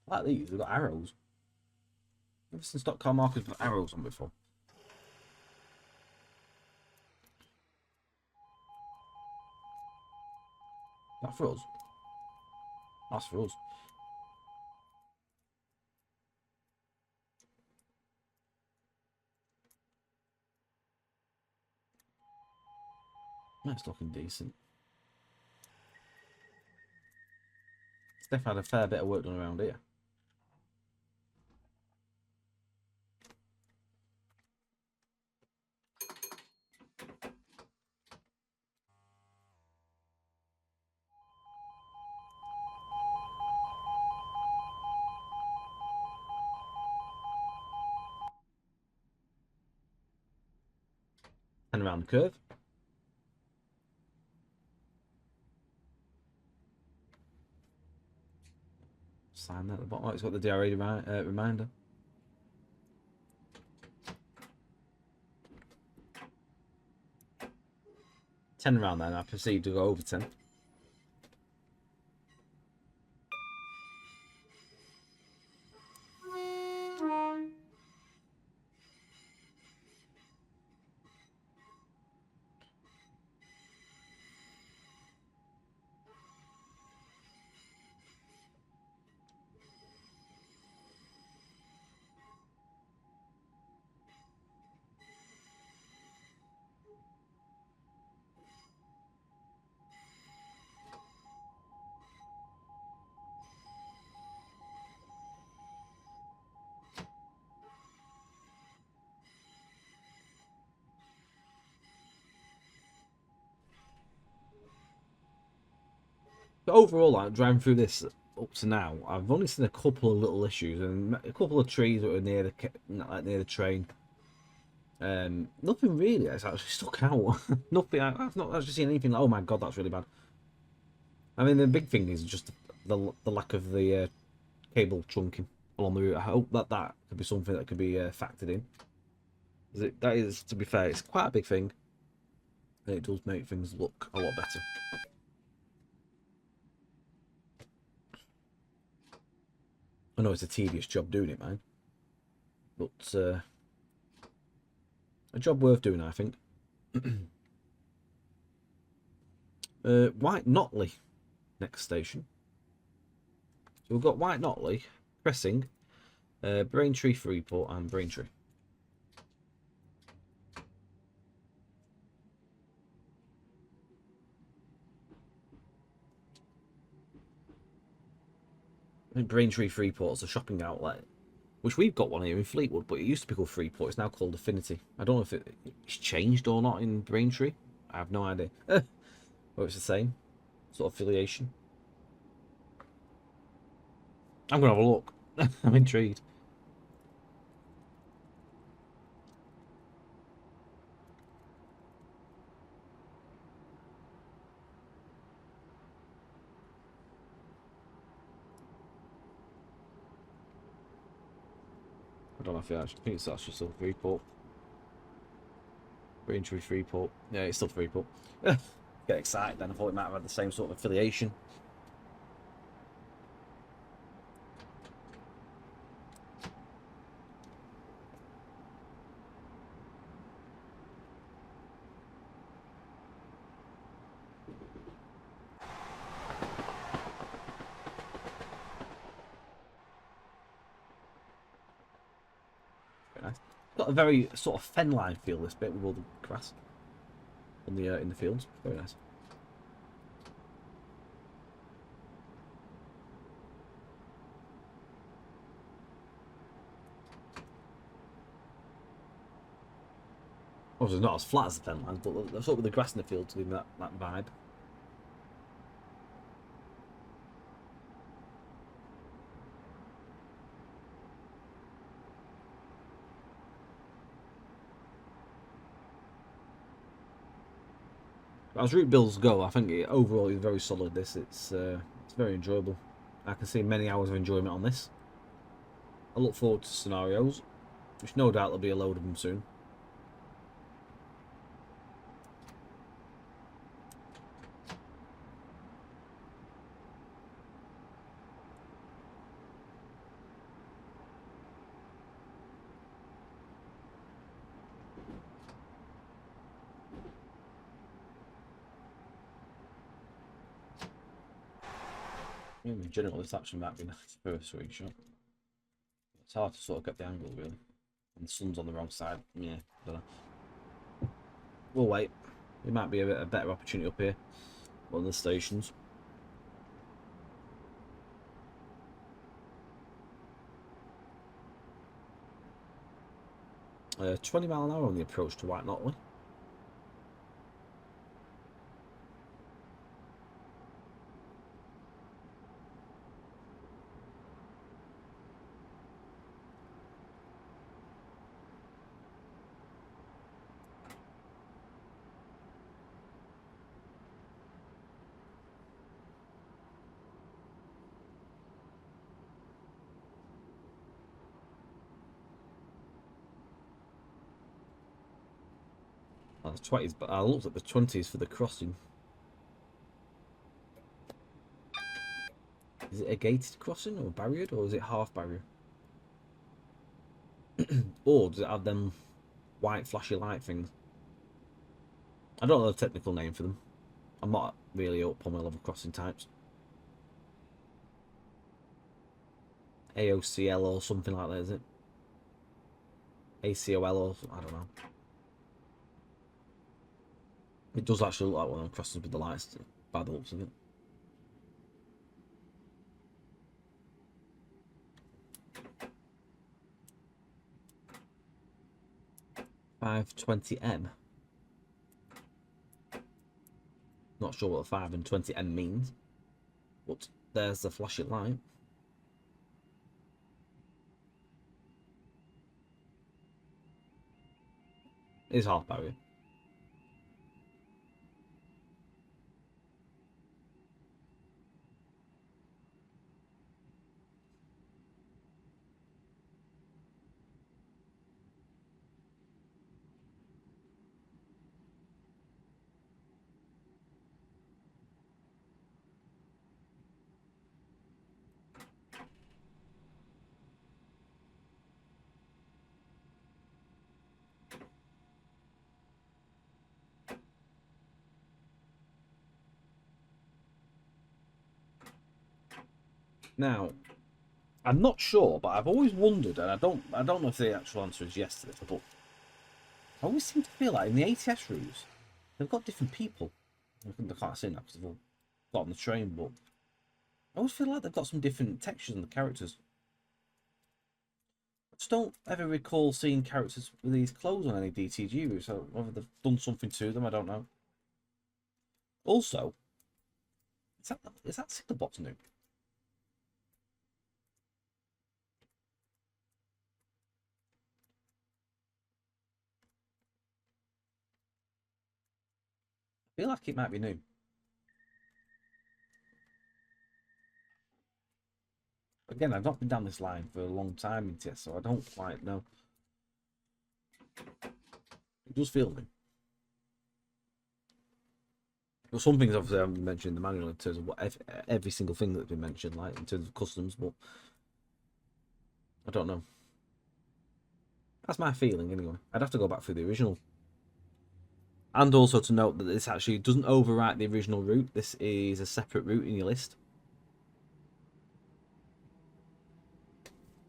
I like these, they've got arrows. I've never seen stock car markers with arrows on before. That for us? That's for us. That's looking decent. It's definitely had a fair bit of work done around here. And around the curve. Sign that at the bottom. Oh, it's got the DRA reminder. 10 around then. I proceed to go over 10. But overall, like, driving through this up to now, I've only seen a couple of little issues and a couple of trees that were near the train. Nothing really has actually stuck out. Nothing. I've not actually seen anything like, oh my god, that's really bad. I mean, the big thing is just the lack of the cable trunking along the route. I hope that could be something that could be factored in. That is, to be fair, it's quite a big thing. And it does make things look a lot better. I know it's a tedious job doing it, man. But a job worth doing, I think. White Notley, next station. So we've got White Notley, Cressing, Braintree, Freeport, and Braintree. I think Braintree Freeport's a shopping outlet, which we've got one here in Fleetwood, but it used to be called Freeport. It's now called Affinity. I don't know if it's changed or not in Braintree. I have no idea. Or it's the same sort of affiliation. I'm gonna have a look. I'm intrigued. I don't know if I think it's actually still Freeport. Braintree Freeport. Yeah, it's still Freeport. Get excited then. I thought it might have had the same sort of affiliation. Very nice. Got a very sort of fen-line feel, this bit, with all the grass on the in the fields. Very nice. Obviously, it's not as flat as the fen lines, but sort of with the grass in the fields giving that vibe. As route builds go, I think overall is very solid. It's very enjoyable. I can see many hours of enjoyment on this. I look forward to scenarios, which no doubt there'll be a load of them soon. In general, this actually might be nice for a screenshot. It's hard to sort of get the angle, really. And the sun's on the wrong side. Yeah, don't know. We'll wait. There might be a better opportunity up here. One of the stations. 20 mile an hour on the approach to White Notley. the 20s, but I looked at the 20s for the crossing. Is it a gated crossing or barriered, or is it half barrier? Or does it have them white flashy light things? I don't know the technical name for them. I'm not really up on my level crossing types. AOCL or something like that, is it? ACOL or I don't know. It does actually look like one of them crossings with the lights by the looks of it. 520M. Not sure what 5 and 20M means, but there's the flashing light. It's half barrier. Now, I'm not sure, but I've always wondered, and I don't know if the actual answer is yes to this, but I always seem to feel like in the ATS routes, they've got different people. I can't say that because they've all got on the train, but I always feel like they've got some different textures in the characters. I just don't ever recall seeing characters with these clothes on any DTG routes, so whether they've done something to them, I don't know. Also, is that Signalbot's new? I feel like it might be new. Again, I've not been down this line for a long time in TS, so I don't quite know. It does feel new. Well, some things obviously I haven't mentioned in the manual in terms of what every single thing that's been mentioned, like in terms of customs, but I don't know. That's my feeling anyway. I'd have to go back through the original. And also to note that this actually doesn't overwrite the original route. This is a separate route in your list.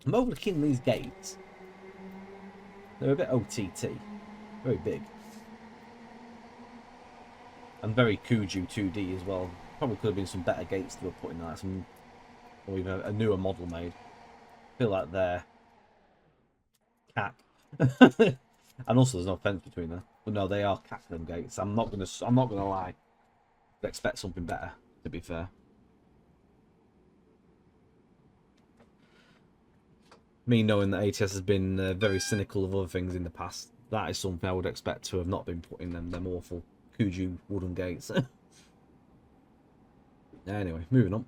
I'm overlooking these gates. They're a bit OTT. Very big. And very Kuju 2D as well. Probably could have been some better gates to have put in that. Or even a newer model made. I feel like they're cack. And also there's no fence between them. But no, they are cack them gates. I'm not gonna lie. I'd expect something better, to be fair. Me knowing that ATS has been very cynical of other things in the past, that is something I would expect to have not been put in them awful Kuju wooden gates. Anyway, moving on.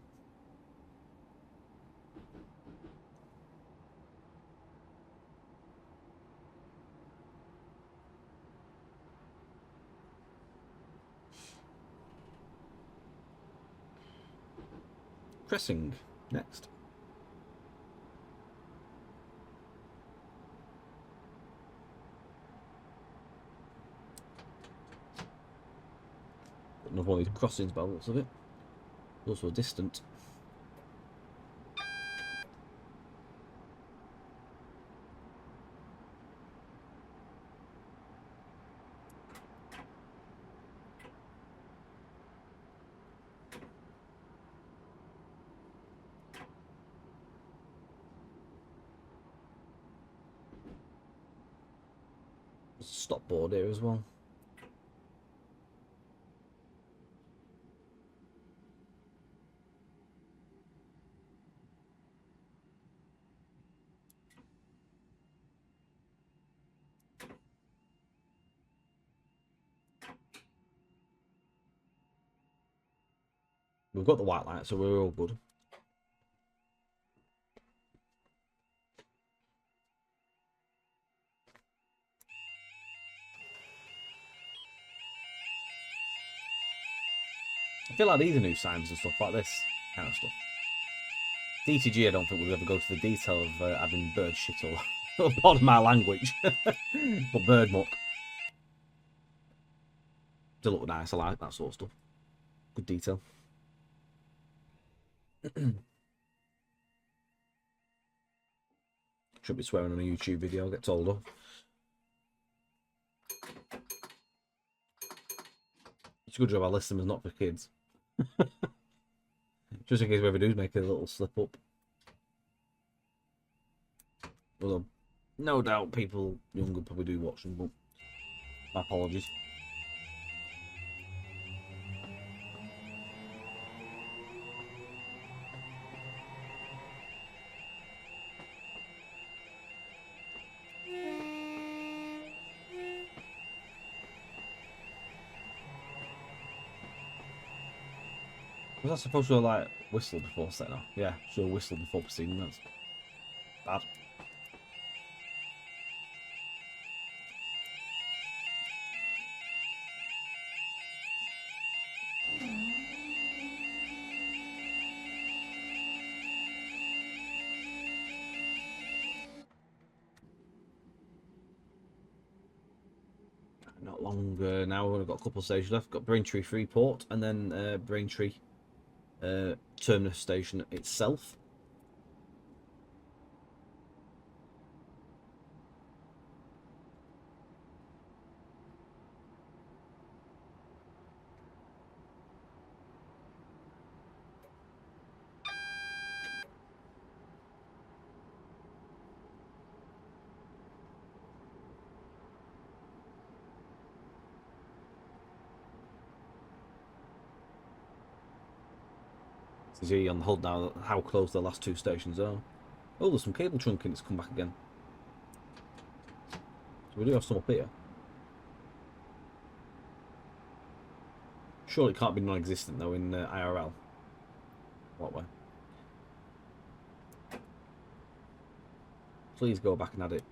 Pressing next. Another one of these crossings by the looks of it. Also distant. Stop board here as well. We've got the white light, so we're all good. feel like these are new signs and stuff like this kind of stuff. DTG, I don't think we'll ever go to the detail of having bird shit all pardon my language, but bird muck. They look nice. I like that sort of stuff. Good detail. Should be swearing on a YouTube video. I'll get told off. It's a good job I list them as not for kids. Just in case we ever do make a little slip up. Although, no doubt people younger probably do watch them, but my apologies. Was I supposed to like whistle before setting off? Yeah, should have whistled before proceeding. That's bad. Not long now. We've got a couple of stations left. Got Braintree Freeport and then Braintree Terminus Station itself. See on the HUD now how close the last two stations are. Oh, there's some cable trunking that's come back again. So we do have some up here. Surely it can't be non-existent though in IRL. What way? Please go back and add it.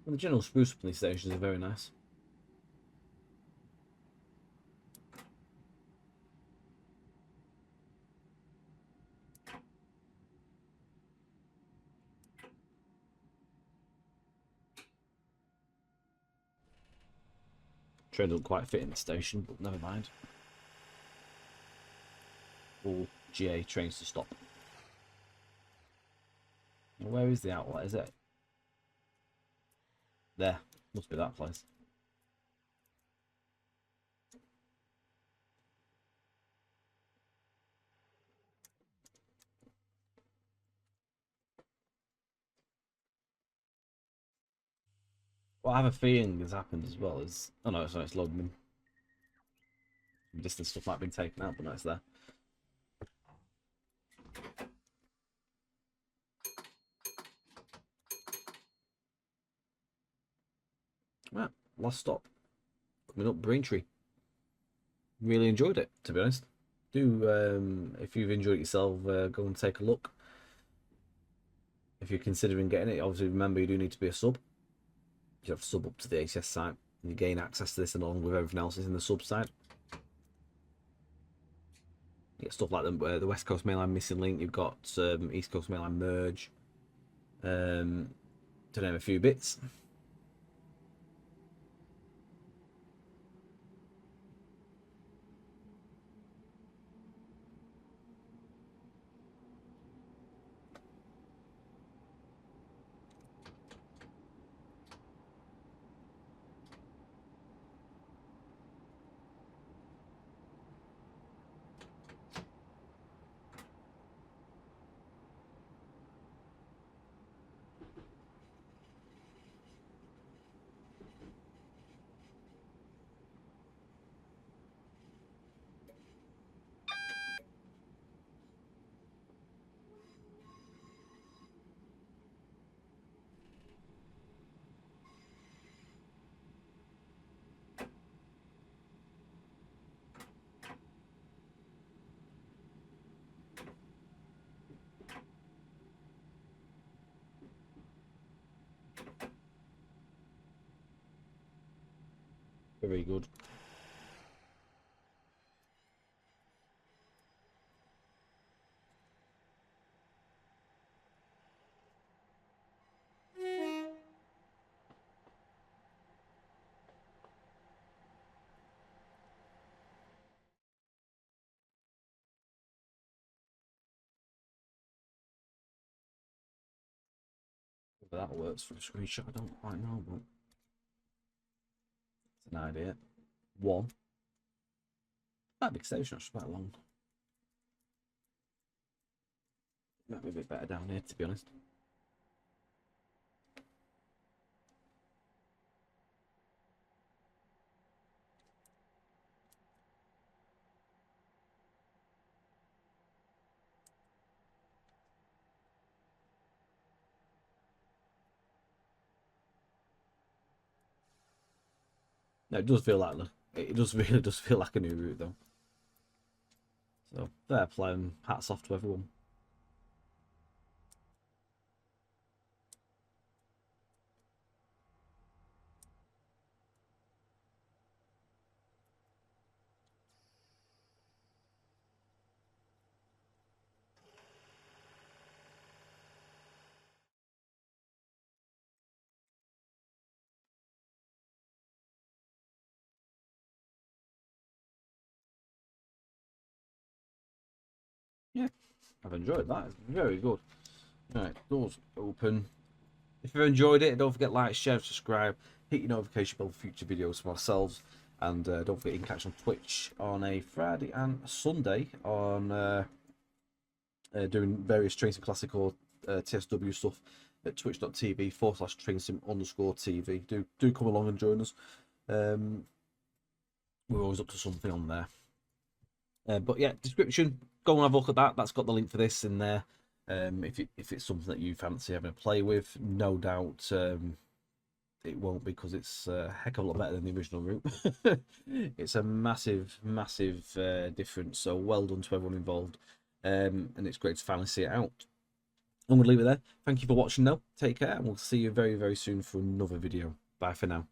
And the general spruce up in these stations are very nice. Train doesn't quite fit in the station, but never mind. All GA trains to stop. Where is the outlet? Is it? There. Must be that place. What I have a feeling has happened as well is... Oh no, sorry, it's loading in. Distance stuff might have been taken out, but no, it's there. Right, last stop. Coming up, Braintree. Really enjoyed it, to be honest. Do, if you've enjoyed it yourself, go and take a look. If you're considering getting it, obviously remember you do need to be a sub. You have to sub up to the ACS site. You gain access to this along with everything else is in the sub side. You get stuff like the West Coast Mainline missing link. You've got East Coast Mainline merge. To name a few bits. Very good. Whether that works for a screenshot, I don't quite know, but it's an idea. One. That big station actually quite long. Might be a bit better down here, to be honest. No, it does feel like it does really does feel like a new route though. So fair play and hats off to everyone. Yeah, I've enjoyed that. It's very good. Right, doors open. If you've enjoyed it, don't forget like, share, subscribe, hit your notification bell for future videos from ourselves, and don't forget you can catch on Twitch on a Friday and a Sunday on doing various Train Sim Classic or TSW stuff at twitch.tv/TrainSim_TV. Do come along and join us. We're always up to something on there. But yeah, description, go and have a look at that. That's got the link for this in there. If it's something that you fancy having a play with, no doubt it won't, because it's a heck of a lot better than the original route. It's a massive difference, so well done to everyone involved, and it's great to finally see it out. I'm going to leave it there. Thank you for watching though. Take care, and we'll see you very soon for another video. Bye for now.